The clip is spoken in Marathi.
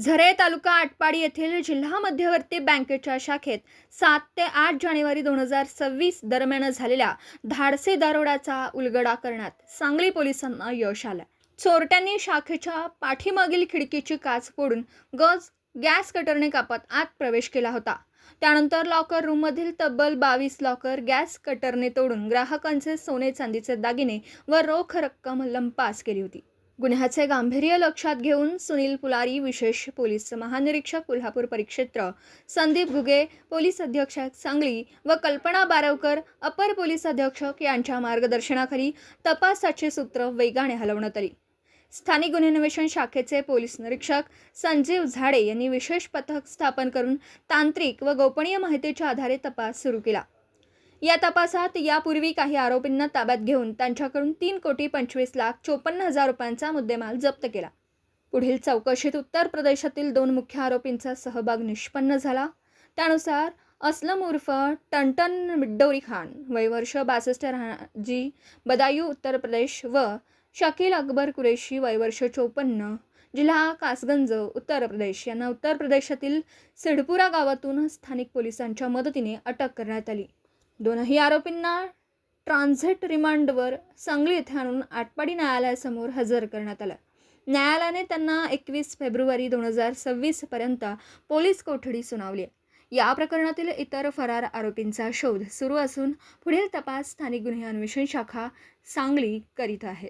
झरे तालुका आटपाडी येथील जिल्हा मध्यवर्ती बँकेच्या शाखेत 7 ते 8 जानेवारी 2026 दरम्यान झालेल्या धाडसी दरोड्याचा उलगडा करण्यात सांगली पोलिसांना यश आलं। चोरट्यांनी शाखेच्या पाठीमागील खिडकीची काच फोडून गॅस कटरने कापत आत प्रवेश केला होता। त्यानंतर लॉकर रूममधील तब्बल 22 लॉकर गॅस कटरने तोडून ग्राहकांचे सोने चांदीचे दागिने व रोख रक्कम लंपास केली होती। गुन्ह्याचे गांभीर्य लक्षात घेऊन सुनील पुलारी, विशेष पोलीस महानिरीक्षक कोल्हापूर परिक्षेत्र, संदीप घुगे, पोलीस अधीक्षक सांगली व कल्पना बारवकर, अपर पोलीस अधीक्षक यांच्या मार्गदर्शनाखाली तपासाची सूत्र वेगाने हलवण्यात आली। स्थानिक गुन्हे अन्वेषण शाखेचे पोलीस निरीक्षक संजीव झाडे यांनी विशेष पथक स्थापन करून तांत्रिक व गोपनीय माहितीच्या आधारे तपास सुरू केला। या तपासात यापूर्वी काही आरोपींना ताब्यात घेऊन त्यांच्याकडून 3,25,54,000 रुपयांचा मुद्देमाल जप्त केला। पुढील चौकशीत उत्तर प्रदेशातील 2 मुख्य आरोपींचा सहभाग निष्पन्न झाला। त्यानुसार असलम उर्फ टंटन मिड्डोरी खान, वय वर्ष 62, राहजी बदायूं उत्तर प्रदेश व शकील अकबर कुरेशी, वय वर्ष 54, जिल्हा कासगंज उत्तर प्रदेश यांना उत्तर प्रदेशातील सिडपुरा गावातून स्थानिक पोलिसांच्या मदतीने अटक करण्यात आली। दोनही आरोपींना ट्रान्झिट रिमांडवर सांगली येथे आणून आटपाडी न्यायालयासमोर हजर करण्यात आलं। न्यायालयाने त्यांना 21 फेब्रुवारी 2026 पर्यंत पोलीस कोठडी सुनावली। या प्रकरणातील इतर फरार आरोपींचा शोध सुरू असून पुढील तपास स्थानिक गुन्हे अन्वेषण शाखा सांगली करीत आहे।